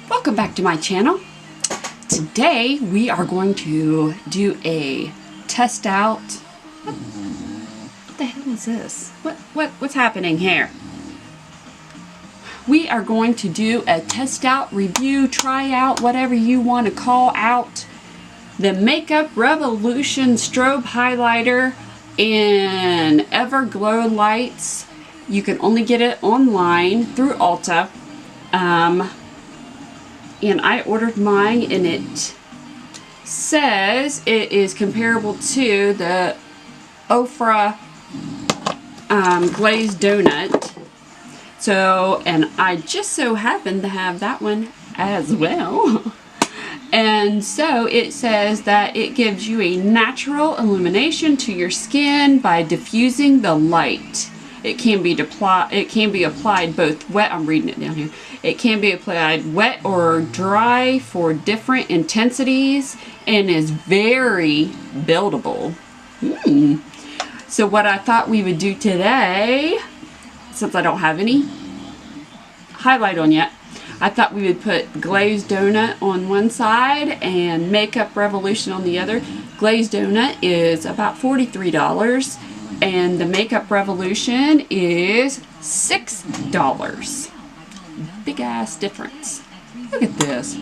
Welcome back to my channel. Today we are going to do a test out. What the hell is this? What's happening here? We are going to do a test out, review, try out, whatever you want to call out the Makeup Revolution strobe highlighter in Everglow lights. You can only get it online through Ulta. And I ordered mine, and it says it is comparable to the Ofra glazed donut. So, and I just so happen to have that one as well. And so it says that it gives you a natural illumination to your skin by diffusing the light. It can be applied both wet. I'm reading it down here. It can be applied wet or dry for different intensities and is very buildable. So what I thought we would do today, since I don't have any highlight on yet, I thought we would put Glazed Donut on one side and Makeup Revolution on the other. Glazed Donut is about $43 and the Makeup Revolution is $6. Big ass difference. Look at this.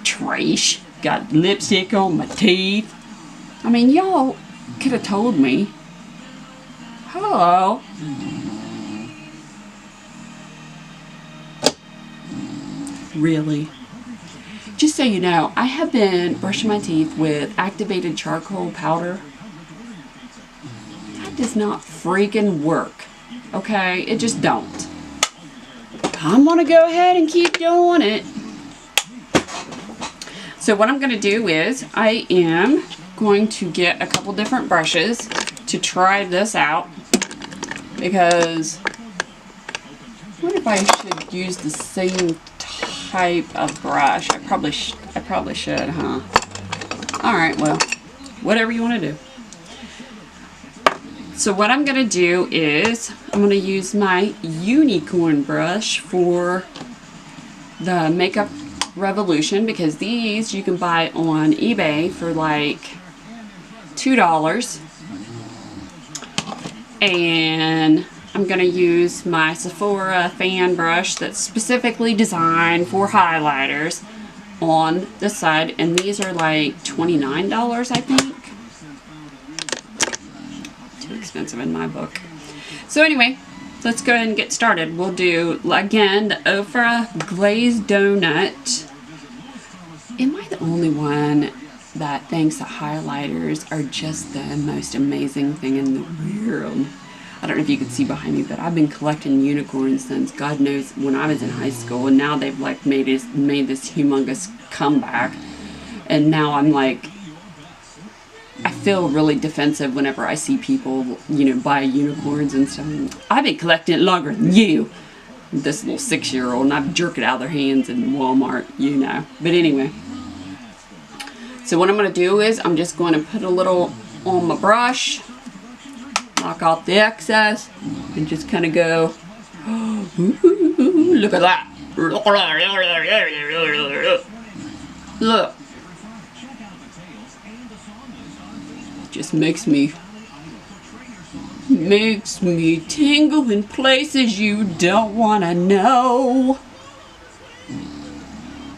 Trash. Got lipstick on my teeth. I mean, y'all could have told me. Hello. Really? Just so you know, I have been brushing my teeth with activated charcoal powder. That does not freaking work. Okay? It just don't. I'm gonna go ahead and keep doing it. So what I'm gonna do is I am going to get a couple different brushes to try this out, because what if I should use the same type of brush? I probably should, huh? Alright, well, whatever you want to do. So what I'm going to do is I'm going to use my unicorn brush for the Makeup Revolution, because these you can buy on eBay for like $2. And I'm going to use my Sephora fan brush that's specifically designed for highlighters on this side. And these are like $29, I think. Too expensive in my book. So anyway, let's go ahead and get started. We'll do, again, the Ofra glazed donut. Am I the only one that thinks that highlighters are just the most amazing thing in the world? I don't know if you can see behind me, but I've been collecting unicorns since God knows when I was in high school, and now they've like made this humongous comeback. And now I'm like, I feel really defensive whenever I see people, you know, buy unicorns and stuff. I've been collecting it longer than you, this little 6-year-old, and I've jerked it out of their hands in Walmart, you know. But anyway, so what I'm going to do is I'm just going to put a little on my brush, knock off the excess, and just kind of go, ooh, look at that. Look. Just makes me tingle in places you don't want to know.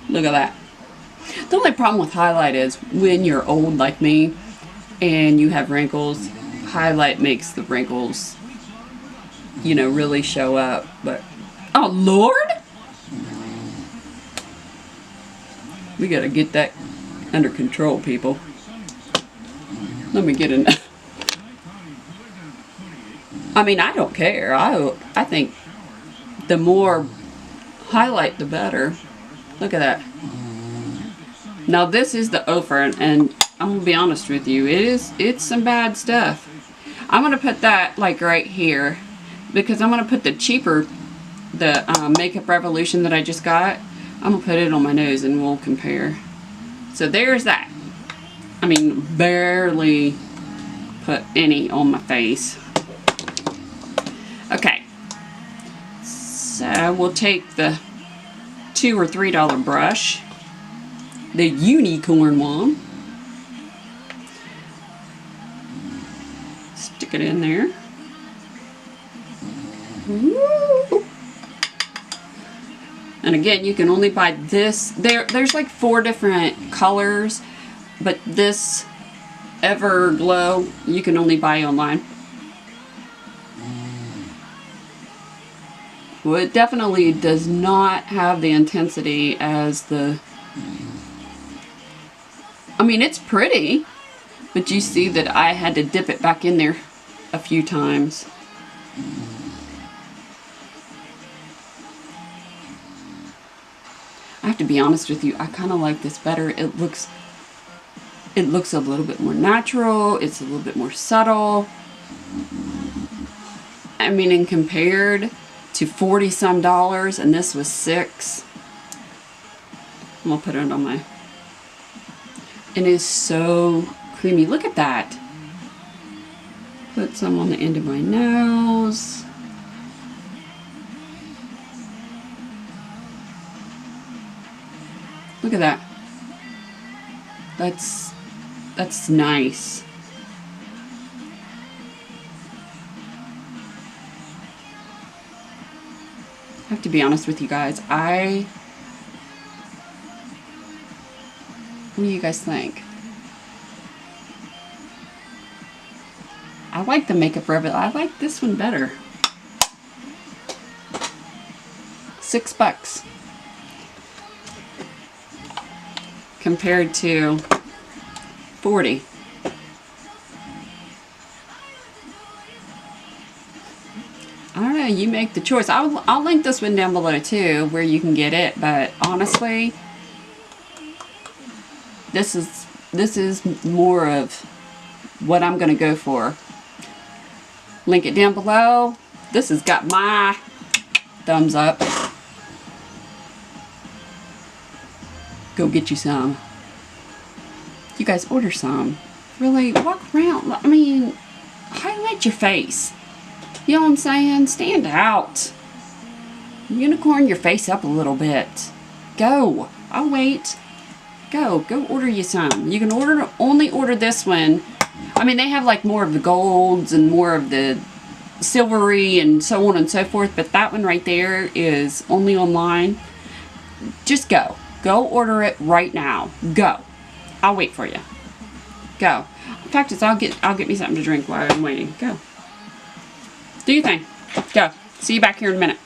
Look at that. The only problem with highlight is when you're old like me and you have wrinkles, highlight makes the wrinkles, you know, really show up. But oh Lord, we gotta get that under control, people. Let me get in. I mean, I don't care. I think the more highlight, the better. Look at that. Now this is the Ofra, and I'm gonna be honest with you. It's some bad stuff. I'm gonna put that like right here, because I'm gonna put the cheaper, the Makeup Revolution that I just got. I'm gonna put it on my nose and we'll compare. So there's that. I mean, barely put any on my face. Okay, so we'll take the $2 or $3 brush. The unicorn one. Stick it in there. Woo. And again, you can only buy this. There's like 4 different colors, but this Everglow you can only buy online. Well, it definitely does not have the intensity as the... I mean, it's pretty, but you see that I had to dip it back in there a few times. I have to be honest with you, I kind of like this better. It looks a little bit more natural. It's a little bit more subtle. I mean, and compared to $40-some, and this was $6. I'm gonna put it on my... It is so creamy. Look at that. Put some on the end of my nose. Look at that. That's nice. I have to be honest with you guys. What do you guys think? I like the Makeup Forever. I like this one better. $6 compared to 40. I don't know, you make the choice. I'll link this one down below too, where you can get it, but honestly, this is more of what I'm gonna go for. Link it down below. This has got my thumbs up. Go get you some. You guys order some. Really, walk around. I mean, highlight your face. You know what I'm saying? Stand out. Unicorn your face up a little bit. Go. I'll wait. Go order you some. You can only order this one. I mean, they have like more of the golds and more of the silvery and so on and so forth, but that one right there is only online. Just go. Go order it right now. Go. I'll wait for you. Go. In fact, I'll get me something to drink while I'm waiting. Go. Do your thing. Go. See you back here in a minute.